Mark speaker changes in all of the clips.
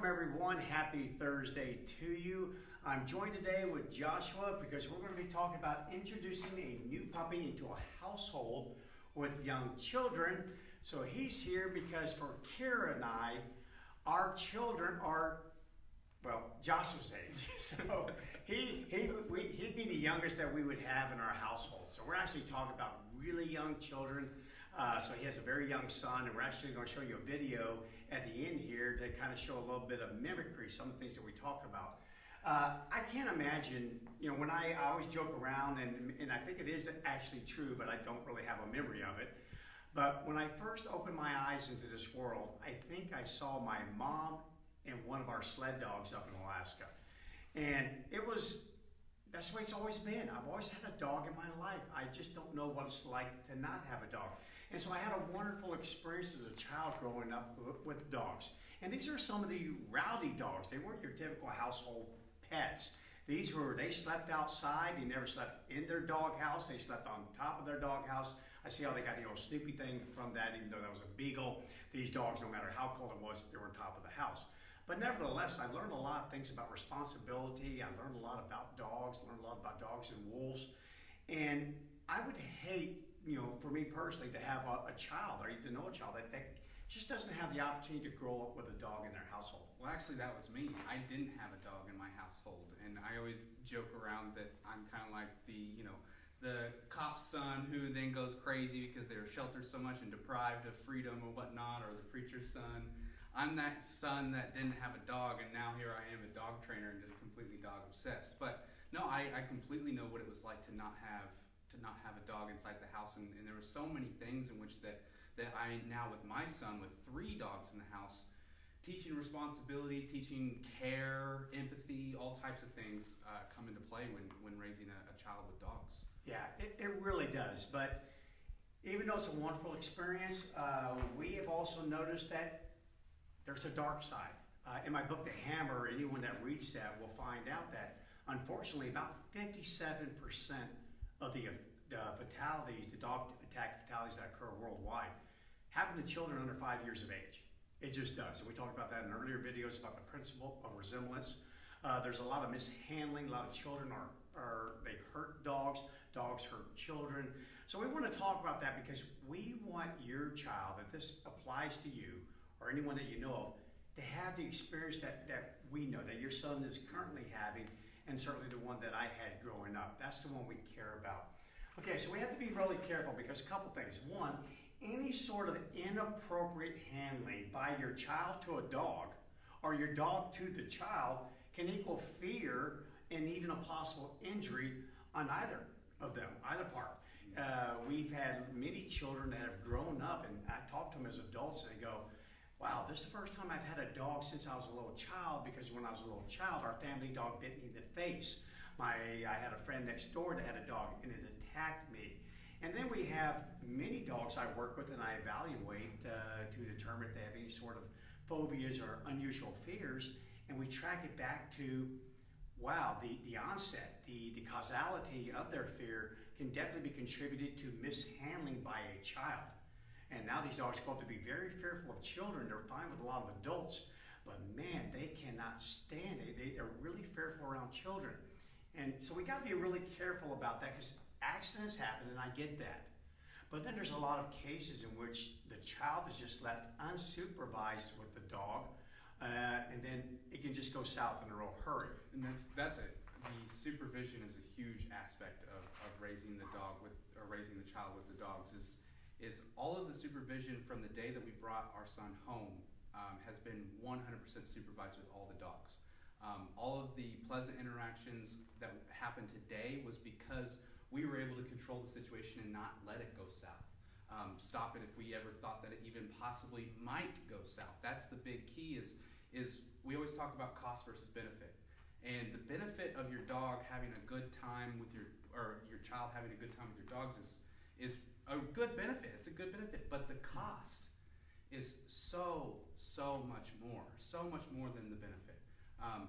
Speaker 1: Welcome everyone. Happy Thursday to you. I'm joined today with Joshua because we're going to be talking about introducing a new puppy into a household with young children. So he's here because for Kira and I, our children are, well, Joshua's age. So he'd be the youngest that we would have in our household. So we're actually talking about really young children. So he has a very young son, and we're actually going to show you a video at the end here to kind of show a little bit of mimicry, some of the things that we talk about. I can't imagine, when I always joke around, and I think it is actually true, but I don't really have a memory of it. But when I first opened my eyes into this world, I think I saw my mom and one of our sled dogs up in Alaska. And that's the way it's always been. I've always had a dog in my life. I just don't know what it's like to not have a dog. And so I had a wonderful experience as a child growing up with dogs. And these are some of the rowdy dogs. They weren't your typical household pets. They slept outside. They never slept in their dog house. They slept on top of their dog house. I see how they got the old Snoopy thing from that, even though that was a beagle. These dogs, no matter how cold it was, they were on top of the house. But nevertheless, I learned a lot of things about responsibility. I learned a lot about dogs, learned a lot about dogs and wolves. And I would hate, for me personally, to have a child or even to know a child that just doesn't have the opportunity to grow up with a dog in their household.
Speaker 2: Well, actually, that was me. I didn't have a dog in my household. And I always joke around that I'm kind of like the cop's son who then goes crazy because they were sheltered so much and deprived of freedom or whatnot, or the preacher's son. I'm that son that didn't have a dog, and now here I am, a dog trainer and just completely dog obsessed. But no, I completely know what it was like to not have a dog inside the house, and there were so many things in which that I now with my son with 3 dogs in the house, teaching responsibility, teaching care, empathy, all types of things come into play when raising a child with dogs.
Speaker 1: Yeah, it really does. But even though it's a wonderful experience, we have also noticed that there's a dark side. In my book, The Hammer, anyone that reads that will find out that, unfortunately, about 57% of the fatalities, the dog attack fatalities that occur worldwide, happen to children under 5 years of age. It just does. And we talked about that in earlier videos about the principle of resemblance. There's a lot of mishandling. A lot of children they hurt dogs. Dogs hurt children. So we want to talk about that because we want your child, if this applies to you, or anyone that you know of, to have the experience that we know, that your son is currently having, and certainly the one that I had growing up. That's the one we care about. Okay, so we have to be really careful because a couple things. One, any sort of inappropriate handling by your child to a dog, or your dog to the child, can equal fear and even a possible injury on either of them, either part. We've had many children that have grown up, and I talk to them as adults, and they go, wow, this is the first time I've had a dog since I was a little child, because when I was a little child, our family dog bit me in the face. I had a friend next door that had a dog, and it attacked me. And then we have many dogs I work with and I evaluate to determine if they have any sort of phobias or unusual fears, and we track it back to, wow, the onset, the causality of their fear can definitely be contributed to mishandling by a child. And now these dogs grow up to be very fearful of children. They're fine with a lot of adults, but man, they cannot stand it. They're really fearful around children. And so we got to be really careful about that because accidents happen, and I get that. But then there's a lot of cases in which the child is just left unsupervised with the dog, and then it can just go south in a real hurry.
Speaker 2: And that's it. The supervision is a huge aspect of raising the child with the dogs. Is all of the supervision from the day that we brought our son home has been 100% supervised with all the dogs. All of the pleasant interactions that happened today was because we were able to control the situation and not let it go south. Stop it if we ever thought that it even possibly might go south. That's the big key is we always talk about cost versus benefit. And the benefit of your dog having a good time with your child having a good time with your dogs is a good benefit. It's a good benefit, but the cost is so much more than the benefit.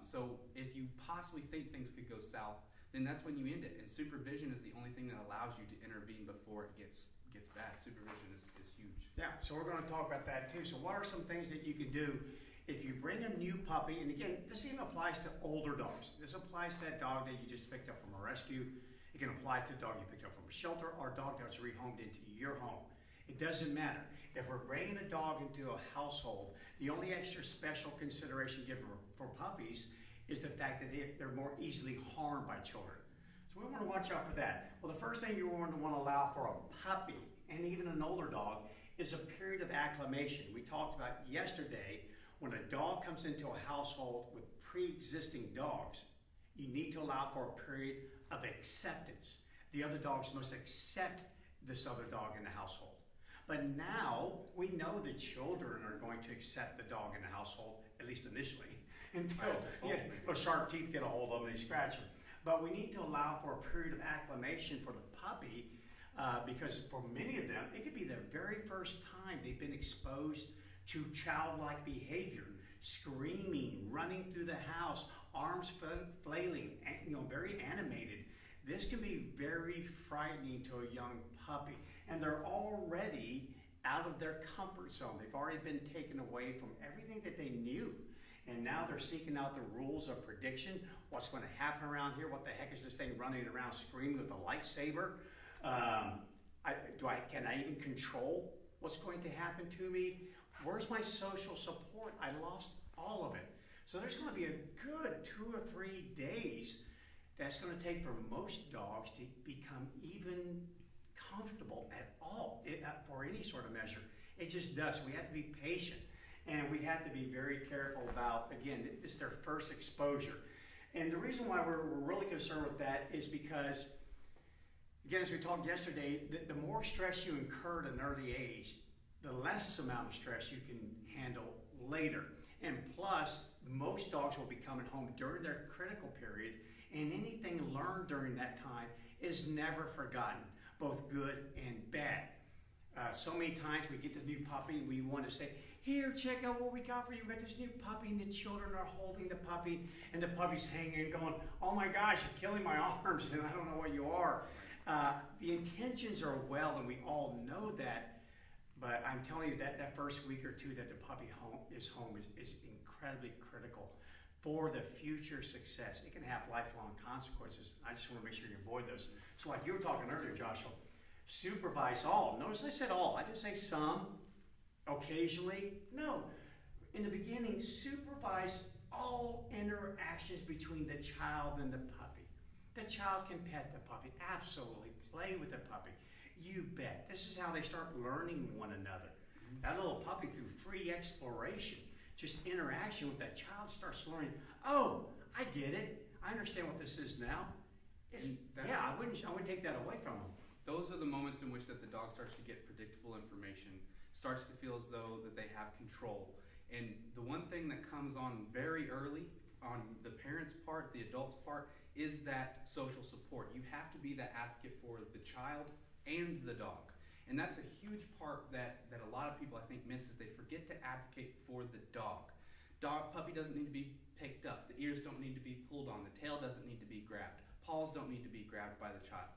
Speaker 2: So if you possibly think things could go south, then that's when you end it. And supervision is the only thing that allows you to intervene before it gets bad. Supervision is huge.
Speaker 1: Yeah, so we're going to talk about that too. So what are some things that you can do If you bring a new puppy, and again, this even applies to older dogs. This applies to that dog that you just picked up from a rescue. It can apply to a dog you picked up from a shelter or a dog that was rehomed into your home. It doesn't matter. If we're bringing a dog into a household, the only extra special consideration given for puppies is the fact that they're more easily harmed by children. So we want to watch out for that. Well, the first thing you want to allow for a puppy and even an older dog is a period of acclimation. We talked about yesterday, when a dog comes into a household with pre-existing dogs, you need to allow for a period of acceptance. The other dogs must accept this other dog in the household. But now we know the children are going to accept the dog in the household, at least initially, until sharp teeth get a hold of them and they scratch them. But we need to allow for a period of acclimation for the puppy because for many of them, it could be their very first time they've been exposed to childlike behavior, screaming, running through the house, arms flailing, very animated. This can be very frightening to a young puppy. And they're already out of their comfort zone. They've already been taken away from everything that they knew. And now they're seeking out the rules of prediction. What's going to happen around here? What the heck is this thing running around screaming with a lightsaber? Can I even control what's going to happen to me? Where's my social support? I lost all of it. So there's going to be a good 2 or 3 days that's going to take for most dogs to become even comfortable at all for any sort of measure. It just does. We have to be patient, and we have to be very careful about, again, it's their first exposure. And the reason why we're really concerned with that is because, again, as we talked yesterday, the more stress you incur at an early age, the less amount of stress you can handle later. And plus, most dogs will be coming home during their critical period, and anything learned during that time is never forgotten, both good and bad. So many times we get this new puppy and we want to say, here, check out what we got for you. We got this new puppy, and the children are holding the puppy, and the puppy's hanging going, oh my gosh, you're killing my arms, and I don't know what you are. The intentions are well, and we all know that. But I'm telling you that first week or two that the puppy is home is incredibly critical for the future success. It can have lifelong consequences. I just want to make sure you avoid those. So like you were talking earlier, Joshua, supervise all. Notice I said all. I didn't say some, occasionally. No. In the beginning, supervise all interactions between the child and the puppy. The child can pet the puppy. Absolutely. Play with the puppy. You bet. This is how they start learning one another. That little puppy, through free exploration, just interaction with that child, starts learning, oh, I get it. I understand what this is now. I wouldn't take that away from them.
Speaker 2: Those are the moments in which that the dog starts to get predictable information, starts to feel as though that they have control. And the one thing that comes on very early on the parent's part, the adult's part, is that social support. You have to be the advocate for the child and the dog. And that's a huge part that a lot of people, I think, miss, is they forget to advocate for the dog. Puppy doesn't need to be picked up. The ears don't need to be pulled on. The tail doesn't need to be grabbed. Paws don't need to be grabbed by the child.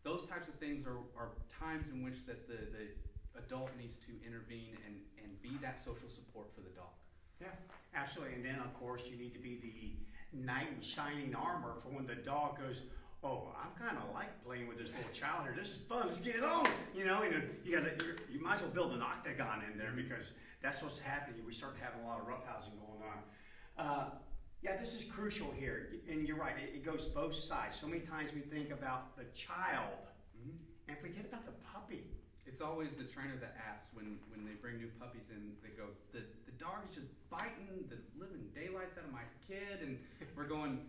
Speaker 2: Those types of things are times in which that the adult needs to intervene and be that social support for the dog.
Speaker 1: Yeah, absolutely. And then, of course, you need to be the knight in shining armor for when the dog goes, oh, I'm kind of like playing with this little child here. This is fun. Let's get it on. You might as well build an octagon in there, because that's what's happening. We start having a lot of roughhousing going on. This is crucial here. And you're right. It goes both sides. So many times we think about the child and forget about the puppy.
Speaker 2: It's always the trainer that asks when they bring new puppies in, they go, the dog is just biting the living daylights out of my kid. And we're going,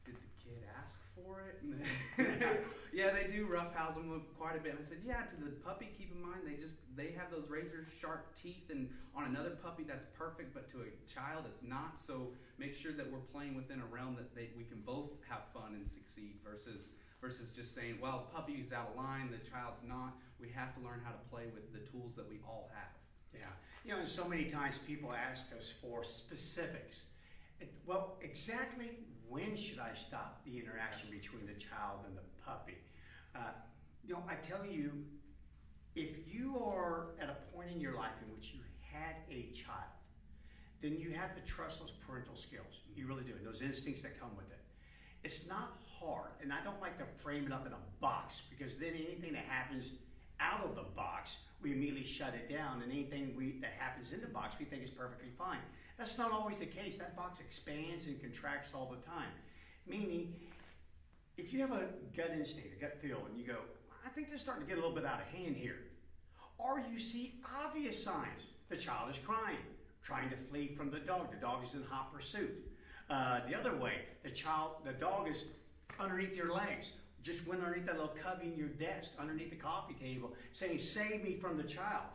Speaker 2: did the kid ask for it? Yeah, they do roughhouse them quite a bit. And I said, yeah, to the puppy, keep in mind, they have those razor sharp teeth, and on another puppy that's perfect, but to a child it's not. So make sure that we're playing within a realm that we can both have fun and succeed versus just saying, well, the puppy's out of line, the child's not. We have to learn how to play with the tools that we all have.
Speaker 1: Yeah, and so many times people ask us for specifics. Well, exactly when should I stop the interaction between the child and the puppy? I tell you, if you are at a point in your life in which you had a child then you have to trust those parental skills. You really do, and those instincts that come with it. It's not hard, and I don't like to frame it up in a box, because then anything that happens out of the box, we immediately shut it down, and anything that happens in the box, we think is perfectly fine. That's not always the case. That box expands and contracts all the time. Meaning, if you have a gut instinct, a gut feel, and you go, I think this is starting to get a little bit out of hand here, or you see obvious signs, the child is crying, trying to flee from the dog is in hot pursuit. The other way, the dog is underneath your legs, just went underneath that little cubby in your desk, underneath the coffee table, saying, save me from the child.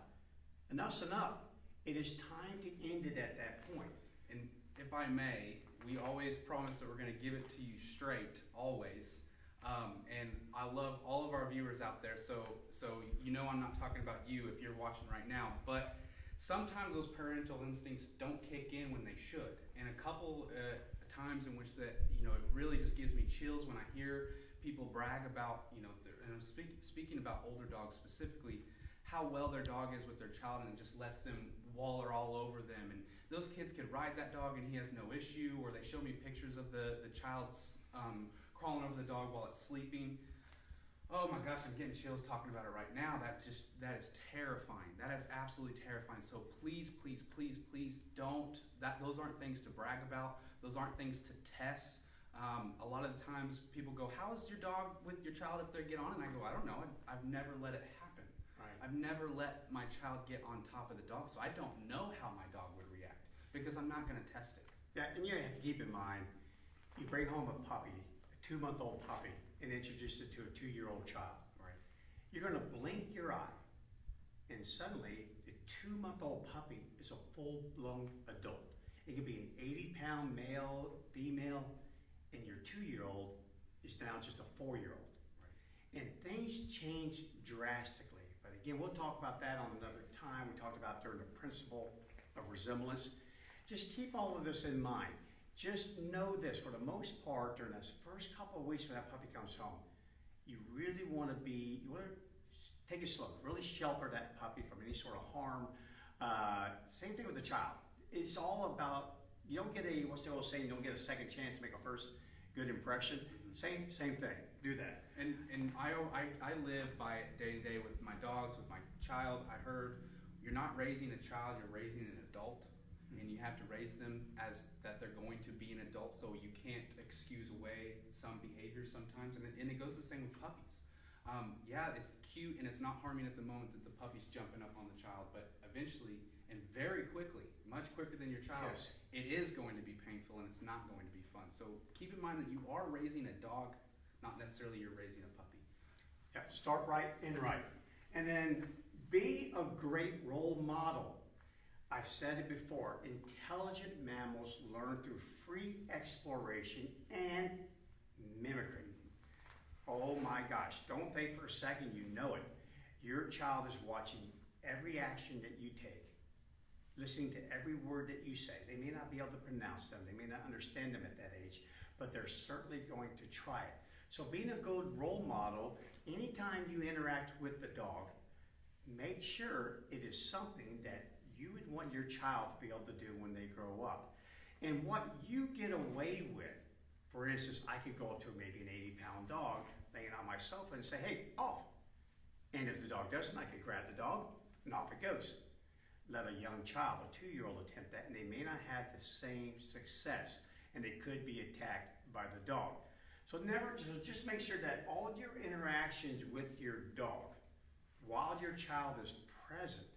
Speaker 1: Enough's enough. It is time to end it at that point.
Speaker 2: And if I may, we always promise that we're going to give it to you straight, always. And I love all of our viewers out there, so you know I'm not talking about you if you're watching right now, but sometimes those parental instincts don't kick in when they should. And a couple times in which that, it really just gives me chills when I hear people brag about, and I'm speaking about older dogs specifically, how well their dog is with their child, and it just lets them waller all over them. And those kids could ride that dog and he has no issue, or they show me pictures of the child's crawling over the dog while it's sleeping. Oh my gosh, I'm getting chills talking about it right now. That is terrifying. That is absolutely terrifying. So please, please, please, please don't. Those aren't things to brag about. Those aren't things to test. A lot of the times people go, how is your dog with your child if they get on? And I go, I don't know. I've never let it happen.
Speaker 1: Right.
Speaker 2: I've never let my child get on top of the dog, so I don't know how my dog would react because I'm not going to test it.
Speaker 1: Yeah, and you have to keep in mind, you bring home a puppy, a 2-month-old puppy, and introduce it to a 2-year-old child.
Speaker 2: Right.
Speaker 1: You're going to blink your eye, and suddenly the 2-month-old puppy is a full-blown adult. It could be an 80-pound male, female, and your 2-year-old is now just a 4-year-old. Right. And things change drastically. But again, we'll talk about that on another time. We talked about during the principle of resemblance. Just keep all of this in mind. Just know this, for the most part, during those first couple of weeks when that puppy comes home, you really want to take it slow, really shelter that puppy from any sort of harm. Same thing with the child. It's all about, you don't get what's the old saying, you don't get a second chance to make a first good impression. Same thing, do that.
Speaker 2: And I live by it day to day with my dogs, with my child. I heard, you're not raising a child, you're raising an adult. And you have to raise them as that they're going to be an adult, so you can't excuse away some behaviors sometimes. And it goes the same with puppies. Yeah, it's cute and it's not harming at the moment that the puppy's jumping up on the child, but eventually and very quickly, much quicker than your child,
Speaker 1: yes,
Speaker 2: it is going to be painful and it's not going to be fun. So keep in mind that you are raising a dog, not necessarily you're raising a puppy.
Speaker 1: Yeah, start right, end right. And then be a great role model. I've said it before, intelligent mammals learn through free exploration and mimicry. Oh my gosh, don't think for a second you know it. Your child is watching every action that you take, listening to every word that you say. They may not be able to pronounce them, they may not understand them at that age, but they're certainly going to try it. So being a good role model, anytime you interact with the dog, make sure it is something that you would want your child to be able to do when they grow up. And what you get away with, for instance, I could go up to maybe an 80-pound dog laying on my sofa and say, hey, off. And if the dog doesn't, I could grab the dog and off it goes. Let a young child, a 2-year-old, attempt that, and they may not have the same success, and they could be attacked by the dog. So just make sure that all of your interactions with your dog, while your child is present,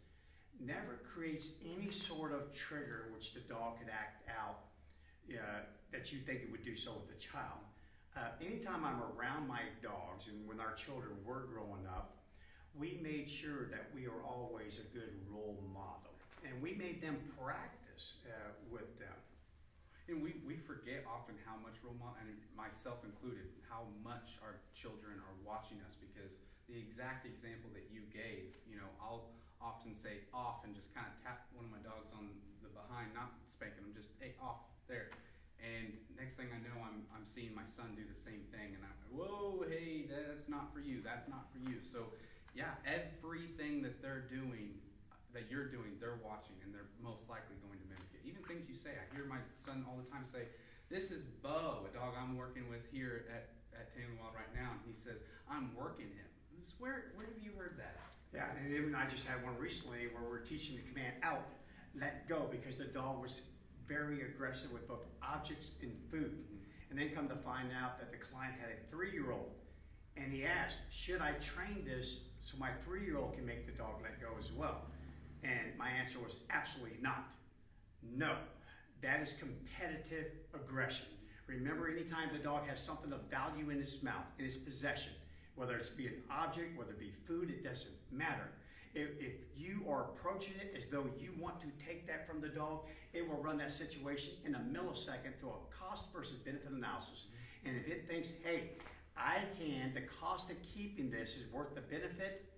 Speaker 1: never creates any sort of trigger which the dog could act out that you think it would do so with the child. Anytime I'm around my dogs, and when our children were growing up, we made sure that we are always a good role model. And we made them practice with them.
Speaker 2: And we forget often how much role model, and myself included, how much our children are watching us, because the exact example that you gave, I'll often say off and just kind of tap one of my dogs on the behind, not spanking them, just, hey, off, there. And next thing I know, I'm seeing my son do the same thing, and I'm like, whoa, hey, that's not for you, that's not for you. So yeah, everything that they're doing, that you're doing, they're watching, and they're most likely going to mimic it. Even things you say. I hear my son all the time say, "This is Bo, a dog I'm working with here at Taming the Wild right now," and he says, "I'm working him." Where have you heard that?
Speaker 1: Yeah, and even I just had one recently where we're teaching the command out, let go, because the dog was very aggressive with both objects and food. And then come to find out that the client had a 3-year-old, and he asked, should I train this so my 3-year-old can make the dog let go as well? And my answer was absolutely not. No, that is competitive aggression. Remember, anytime the dog has something of value in its mouth, in its possession, whether it's be an object, whether it be food, it doesn't matter. If you are approaching it as though you want to take that from the dog, it will run that situation in a millisecond through a cost versus benefit analysis. And if it thinks, hey, the cost of keeping this is worth the benefit,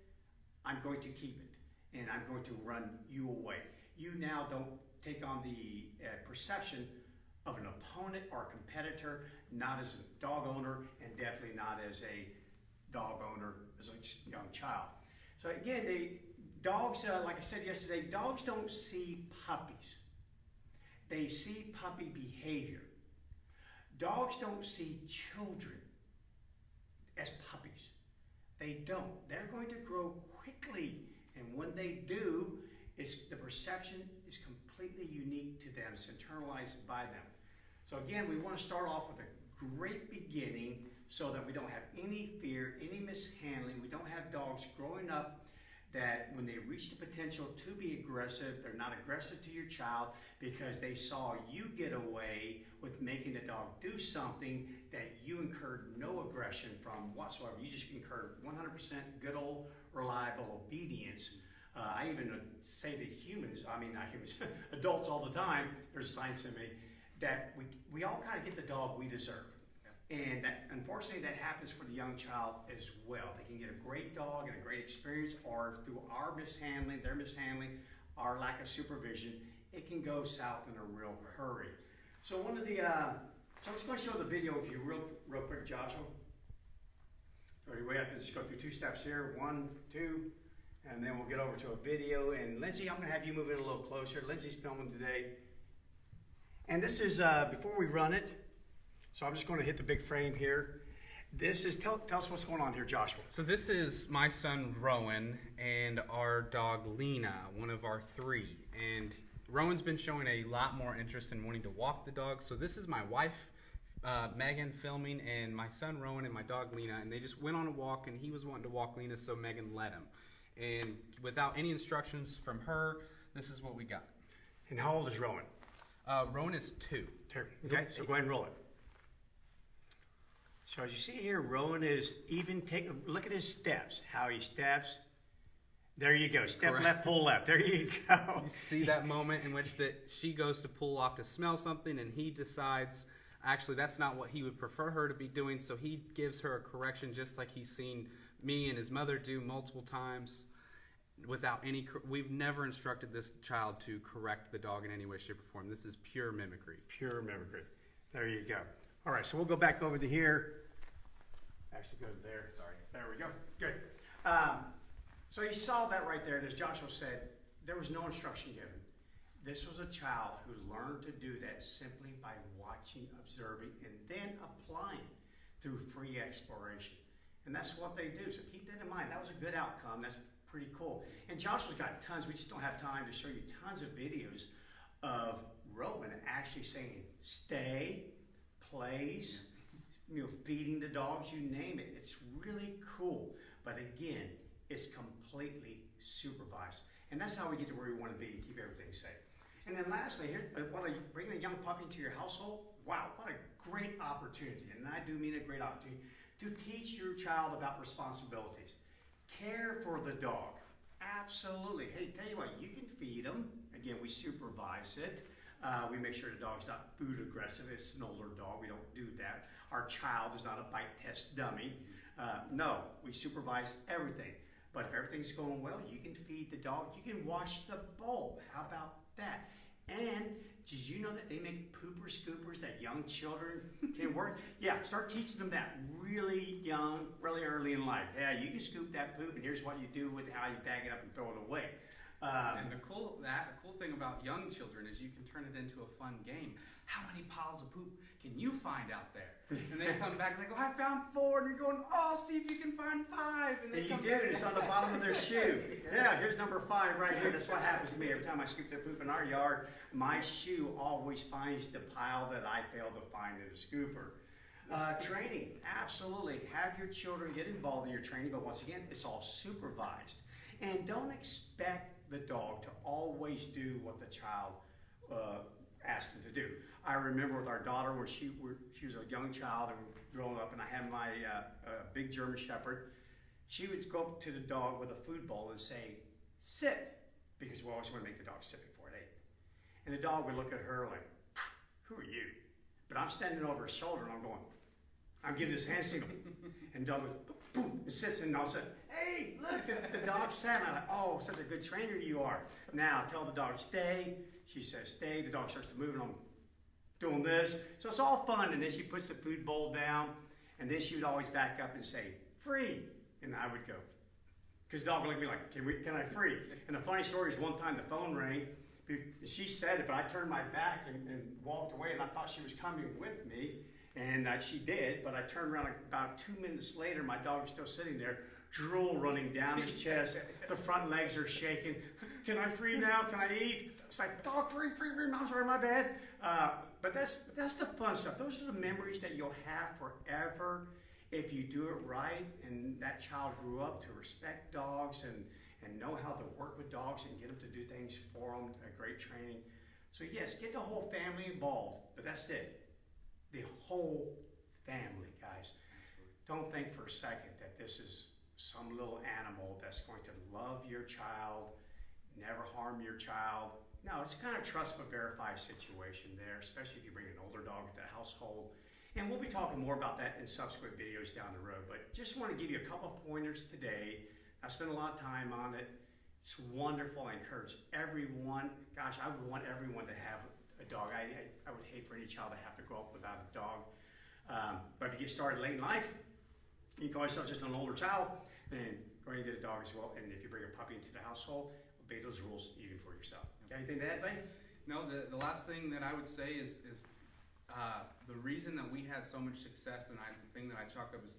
Speaker 1: I'm going to keep it, and I'm going to run you away. You now don't take on the perception of an opponent or a competitor, not as a dog owner, and definitely not as a dog owner as a young child. So again, dogs, like I said yesterday, dogs don't see puppies. They see puppy behavior. Dogs don't see children as puppies. They don't. They're going to grow quickly, and when they do, the perception is completely unique to them. It's internalized by them. So again, we want to start off with a great beginning so that we don't have any fear, any mishandling. We don't have dogs growing up that when they reach the potential to be aggressive, they're not aggressive to your child because they saw you get away with making the dog do something that you incurred no aggression from whatsoever. You just incurred 100% good old reliable obedience. I even say to humans, I mean not humans, adults all the time, there's a science in me, that we all kind of get the dog we deserve. And that, unfortunately, that happens for the young child as well. They can get a great dog and a great experience, or through our mishandling, their mishandling, our lack of supervision, it can go south in a real hurry. So so let's go show the video with you real quick, Joshua. So we have to just go through 2 steps here, 1, 2, and then we'll get over to a video. And Lindsay, I'm going to have you move in a little closer. Lindsay's filming today. And this is before we run it. So I'm just going to hit the big frame here. This is, tell us what's going on here, Joshua.
Speaker 2: So this is my son Rowan and our dog Lena, one of our 3. And Rowan's been showing a lot more interest in wanting to walk the dog. So this is my wife, Megan, filming, and my son Rowan and my dog Lena. And they just went on a walk, and he was wanting to walk Lena, so Megan let him. And without any instructions from her, this is what we got.
Speaker 1: And how old is Rowan?
Speaker 2: Rowan is 2.
Speaker 1: Okay, so go ahead and roll it. So as you see here, Rowan is even look at his steps, how he steps. There you go, step
Speaker 2: Correct.
Speaker 1: left, pull left, there you go.
Speaker 2: You see that moment in which she goes to pull off to smell something, and he decides, actually that's not what he would prefer her to be doing, so he gives her a correction just like he's seen me and his mother do multiple times. We've never instructed this child to correct the dog in any way, shape, or form. This is pure mimicry.
Speaker 1: Pure mimicry. There you go. All right, so we'll go back over to here. Actually, go to there. Sorry. There we go. Good. So you saw that right there. And as Joshua said, there was no instruction given. This was a child who learned to do that simply by watching, observing, and then applying through free exploration. And that's what they do. So keep that in mind. That was a good outcome. That's pretty cool. And Joshua's got tons. We just don't have time to show you tons of videos of Rowan actually saying, stay, plays, feeding the dogs, you name it. It's really cool. But again, it's completely supervised. And that's how we get to where we want to be and keep everything safe. And then lastly, here, bringing a young puppy into your household, wow, what a great opportunity. And I do mean a great opportunity to teach your child about responsibilities. Care for the dog. Absolutely. Hey, tell you what, you can feed them. Again, we supervise it. We make sure the dog's not food aggressive. It's an older dog. We don't do that. Our child is not a bite test dummy. No, we supervise everything. But if everything's going well, you can feed the dog. You can wash the bowl. How about that? And did you know that they make pooper scoopers that young children can work? Yeah, start teaching them that really young, really early in life. Yeah, you can scoop that poop, and here's what you do with how you bag it up and throw it away.
Speaker 2: And the cool thing about young children is you can turn it into a fun game. How many piles of poop can you find out there? And they come back and they go, I found 4. And you're going, oh, see if you can find 5. And
Speaker 1: you did. It's on the bottom of their shoe. Yeah, here's number 5 right here. That's what happens to me every time I scoop the poop in our yard. My shoe always finds the pile that I failed to find in the scooper. Training, absolutely. Have your children get involved in your training, but once again, it's all supervised. And don't expect the dog to always do what the child asked him to do. I remember with our daughter when she was a young child and growing up, and I had my big German Shepherd. She would go up to the dog with a food bowl and say, sit, because we always want to make the dog sit before it ate. And the dog would look at her like, who are you? But I'm standing over her shoulder and I'm giving this hand signal. And the dog goes, boom, and sits, and all of a sudden, hey, look, the dog sat. And I'm like, oh, such a good trainer you are. Now tell the dog, stay. She says, stay. The dog starts to move, and I'm doing this. So it's all fun. And then she puts the food bowl down, and then she would always back up and say, free. And I would go. Because the dog would look at me like, can I free? And the funny story is one time the phone rang. She said it, but I turned my back and walked away, and I thought she was coming with me. And she did, but I turned around about 2 minutes later. My dog was still sitting there, drool running down his chest. The front legs are shaking. Can I free now? Can I eat? It's like, dog, free, I'm sorry, my bad. But that's the fun stuff. Those are the memories that you'll have forever if you do it right. And that child grew up to respect dogs and know how to work with dogs and get them to do things for them, great training. So yes, get the whole family involved, but that's it. The whole family, guys.
Speaker 2: Absolutely.
Speaker 1: Don't think for a second that this is some little animal that's going to love your child, never harm your child. No, it's kind of trust but verify situation there, especially if you bring an older dog into the household. And we'll be talking more about that in subsequent videos down the road, but just want to give you a couple pointers today. I spent a lot of time on it. It's wonderful. I encourage everyone. Gosh, I would want everyone to have a dog. I would hate for any child to have to grow up without a dog. But if you get started late in life, you call yourself just an older child, then go ahead and get a dog as well. And if you bring a puppy into the household, obey those rules even for yourself. Got anything to add, Lane?
Speaker 2: No, the last thing that I would say is the reason that we had so much success, and the thing that I chalk up is,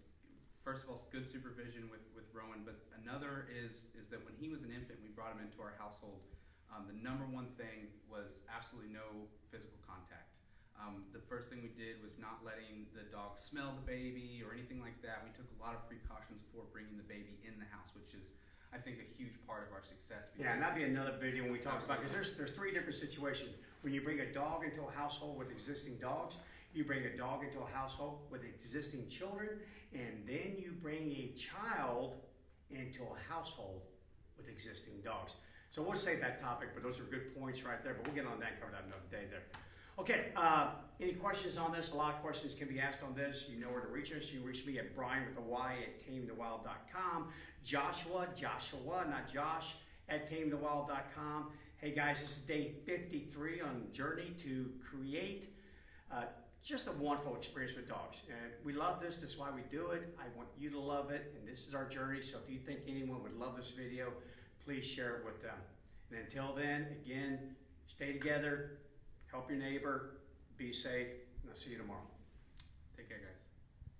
Speaker 2: first of all, good supervision with Rowan, but another is that when he was an infant, we brought him into our household. The number one thing was absolutely no physical contact. The first thing we did was not letting the dog smell the baby or anything like that. We took a lot of precautions for bringing the baby in the house, which is, I think, a huge part of our success.
Speaker 1: Yeah, and that'd be another video when we talk about, because there's 3 different situations. When you bring a dog into a household with existing dogs, you bring a dog into a household with existing children, and then you bring a child into a household with existing dogs. So we'll save that topic, but those are good points right there. But we'll get on that and cover that another day there. Okay, any questions on this? A lot of questions can be asked on this. You know where to reach us. You can reach me at Bryan with a Y at tamingthewild.com. Joshua, not Josh, at tamingthewild.com. Hey guys, this is day 53 on Journey to Create just a wonderful experience with dogs. And we love this. That's why we do it. I want you to love it. And this is our journey. So if you think anyone would love this video, please share it with them. And until then, again, stay together, help your neighbor, be safe, and I'll see you tomorrow.
Speaker 2: Take care, guys.